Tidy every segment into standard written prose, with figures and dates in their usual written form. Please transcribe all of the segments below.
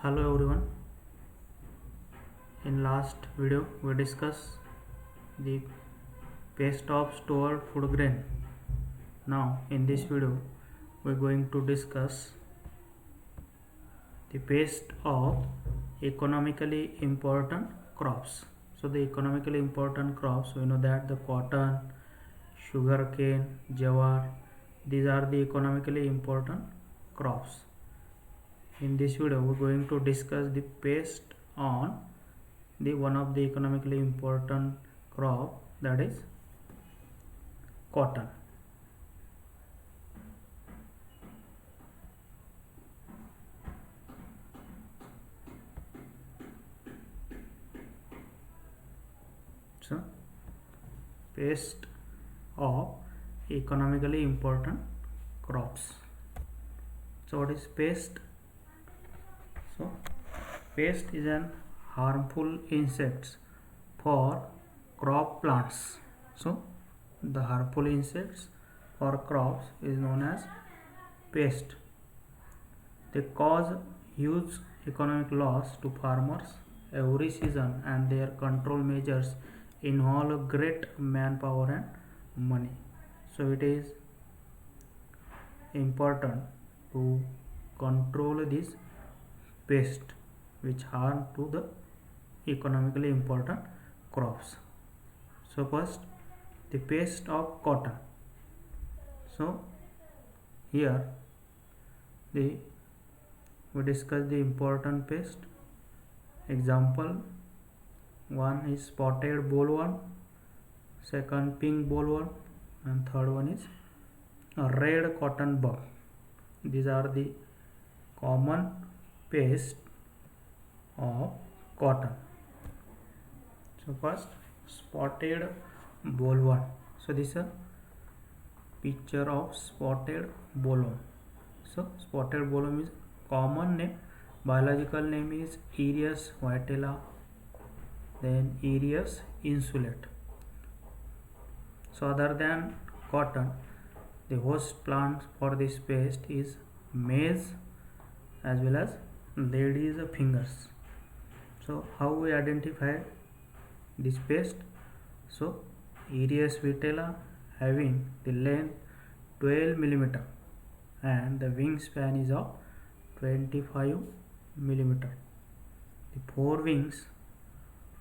Hello everyone. In last video we discussed the paste of stored food grain. Now in this video we are going to discuss the paste of economically important crops. So the economically important crops, we know that the cotton, sugarcane, jawar, these are the economically important crops. In this video we are going to discuss the paste on the one of the economically important crop, that is cotton. So paste of economically important crops. So what is paste? So pest is an harmful insects for crop plants. So the harmful insects for crops is known as pest. They cause huge economic loss to farmers every season, and their control measures involve great manpower and money. So it is important to control this pest which harm to the economically important crops. So first, the pest of cotton. So here we discuss the important pest. Example, one is spotted bollworm, second pink bollworm, and third one is a red cotton bug. These are the common pest of cotton. So first, spotted bollworm. So this is a picture of spotted bollworm. So spotted bollworm is common name, biological name is Aedes vitella, then Aedes insulate. So other than cotton, the host plant for this pest is maize as well as ladies fingers. So how we identify this pest? So Aedes vitella having the length 12 mm and the wingspan is of 25 mm. The forewings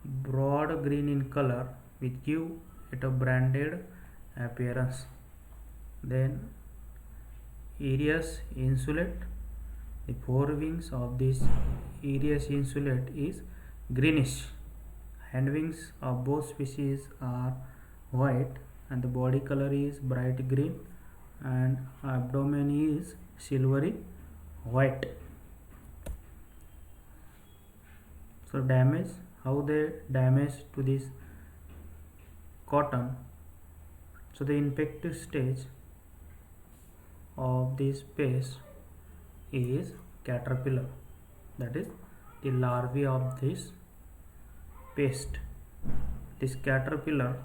broad green in color which give it a branded appearance. Then Aedes insulate, the forewings of this Aedes insulate is greenish. Hindwings of both species are white and the body color is bright green and abdomen is silvery white. So damage, how they damage to this cotton. So the infective stage of this pest is caterpillar, that is the larvae of this pest. This caterpillar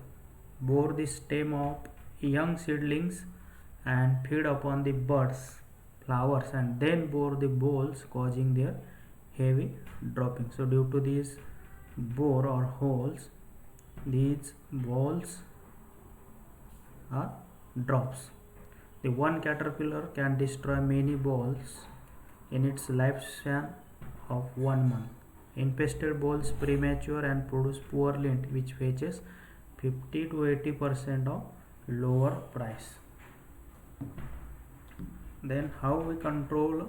bore the stem of young seedlings and feed upon the buds, flowers, and then bore the bolls, causing their heavy dropping. So due to these bore or holes, these balls are drops. The one caterpillar can destroy many balls in its lifespan of 1 month. Infested balls premature and produce poor lint, which fetches 50 to 80% of lower price. Then how we control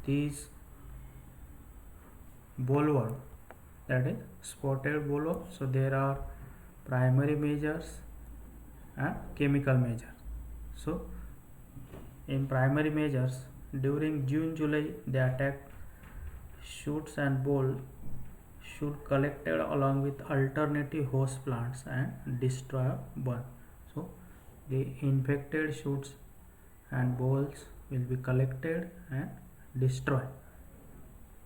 these bollworm, that is spotted bollworm? So there are primary measures and chemical measures. So in primary measures, during June-July they attack shoots and bolls should collected along with alternative host plants and destroy or burn. So the infected shoots and bolls will be collected and destroyed.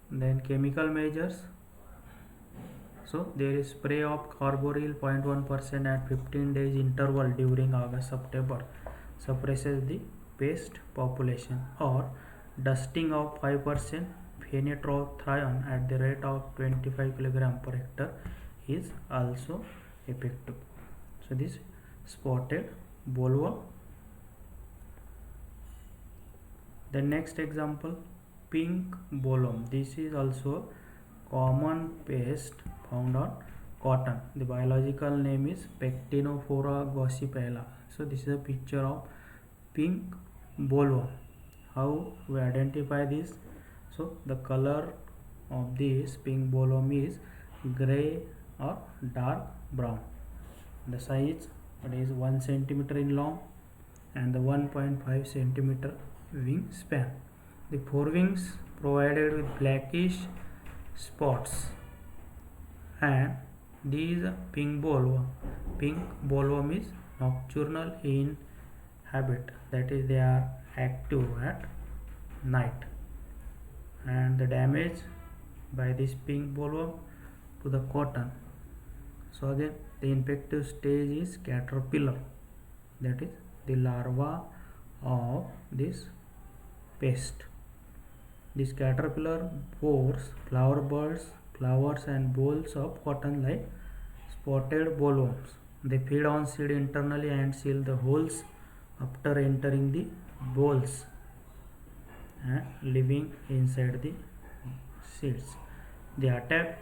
Then chemical measures. So there is spray of carbaryl 0.1% at 15 days interval during August-September suppresses the pest population, or dusting of 5% phenetrophthion at the rate of 25 kg per hectare is also effective. So this spotted bollworm. The next example, pink bollworm. This is also common pest found on cotton. The biological name is Pectinophora gossypala. So this is a picture of pink bollworm. How we identify this? So the color of this pink bollworm is gray or dark brown. The size, it is 1 centimeter in long and the 1.5 centimeter wingspan. The forewings provided with blackish spots, and these pink bollworm is nocturnal in habit, that is they are active at night. And the damage by this pink bollworm to the cotton. So again, the infective stage is caterpillar, that is the larva of this pest. This caterpillar bores flower buds, flowers and bolls of cotton like spotted bollworms. They feed on seed internally and seal the holes after entering the bolls and living inside the seeds. The attack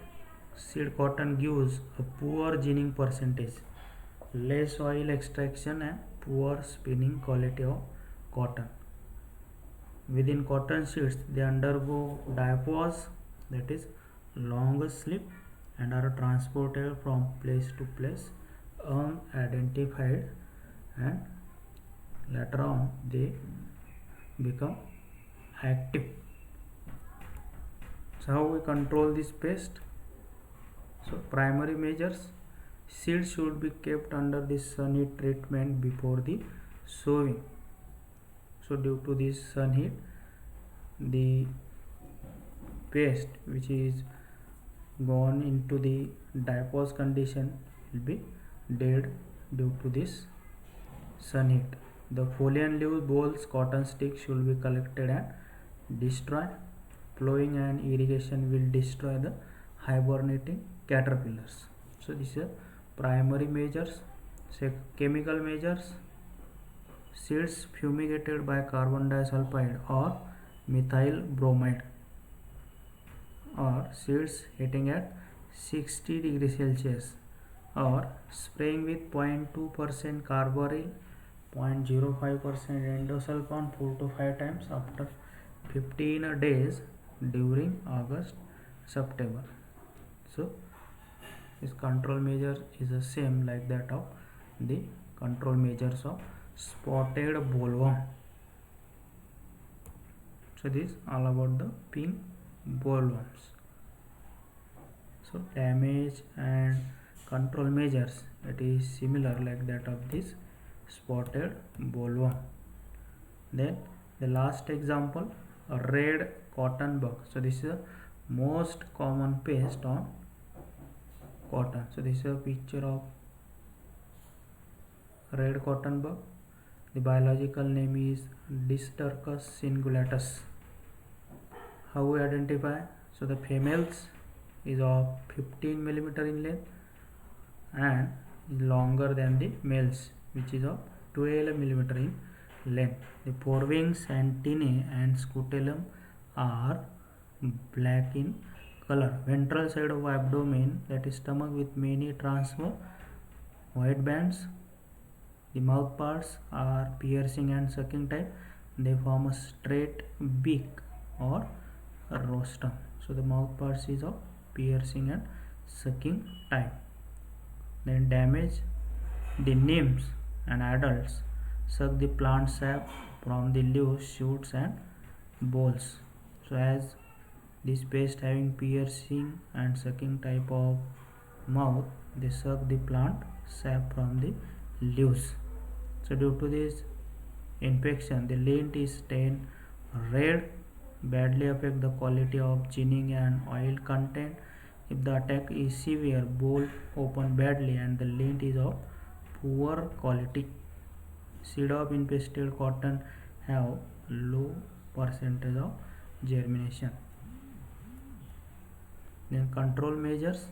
seed cotton gives a poor ginning percentage, less oil extraction and poor spinning quality of cotton. Within cotton seeds, they undergo diapause, that is long sleep, and are transported from place to place unidentified, and later on they become active. So how we control this pest? So primary measures, seeds should be kept under the sun heat treatment before the sowing. So due to this sun heat, the pest which is gone into the diapause condition will be dead due to this sun heat. The foliar leaves, bolls, cotton sticks should be collected and destroyed. Plowing and irrigation will destroy the hibernating caterpillars. So this is primary measures. Chemical measures, seeds fumigated by carbon disulfide or methyl bromide, or seeds heating at 60 degrees Celsius, or spraying with 0.2% carbaryl, 0.05% endosulfan 4 to 5 times after 15 days during August September. So this control measure is the same like that of the control measures of spotted bollworm. So this all about the pink bollworms. So damage and control measures, it is similar like that of this spotted bollworm. Then the last example, a red cotton bug. So this is the most common pest on cotton. So this is a picture of red cotton bug. The biological name is Distercus cingulatus. How we identify? So the females is of 15 mm in length and is longer than the males, which is of 12 mm in length. The forewings, antennae and scutellum are black in color. Ventral side of abdomen, that is stomach, with many transverse white bands. The mouth parts are piercing and sucking type. They form a straight beak or a rostrum. So the mouth parts is of piercing and sucking type. Then damage, the nymphs and adults suck the plant sap from the leaves, shoots and bolls. So as this pest having piercing and sucking type of mouth, they suck the plant sap from the leaves. So due to this infection, the lint is stained red, badly affect the quality of ginning and oil content. If the attack is severe, boll open badly and the lint is of poor quality. Seed of infested cotton have low percentage of germination. Then control measures.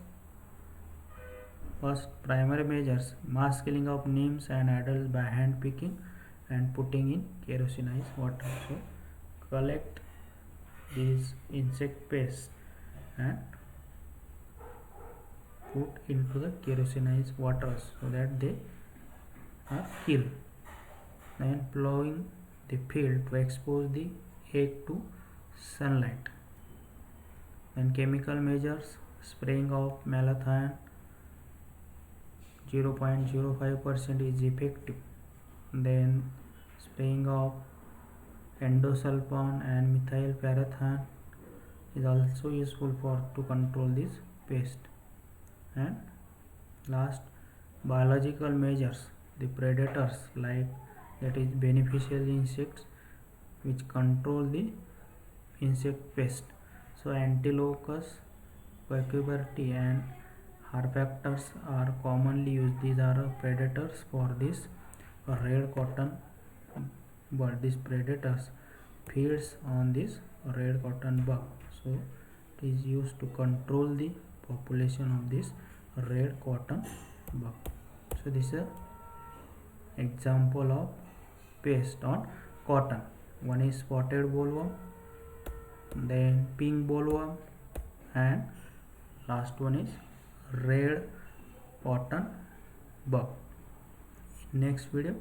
First, primary measures: mass killing of nymphs and adults by hand picking and putting in kerosinized water. So collect these insect pests and put into the kerosinized waters so that they are killed. Then plowing the field to expose the egg to sunlight. Then chemical measures: spraying of malathion 0.05% is effective. Then spraying of endosulfan and methyl parathion is also useful for to control this pest. And last, biological measures: the predators like that is beneficial insects which control the insect pest. So Antilocus, Cucuberti and Harpacters are commonly used. These are predators for this red cotton bug. These predators feeds on this red cotton bug, so it is used to control the population of this red cotton bug. So this is an example of pest on cotton. One is spotted bollworm, then pink bollworm, and last one is red cotton bug. In next video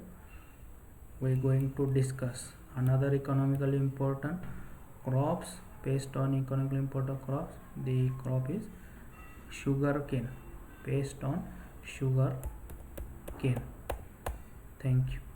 we are going to discuss another economically important crops, pest on economically important crops. The crop is sugar cane, pest on sugar cane. Thank you.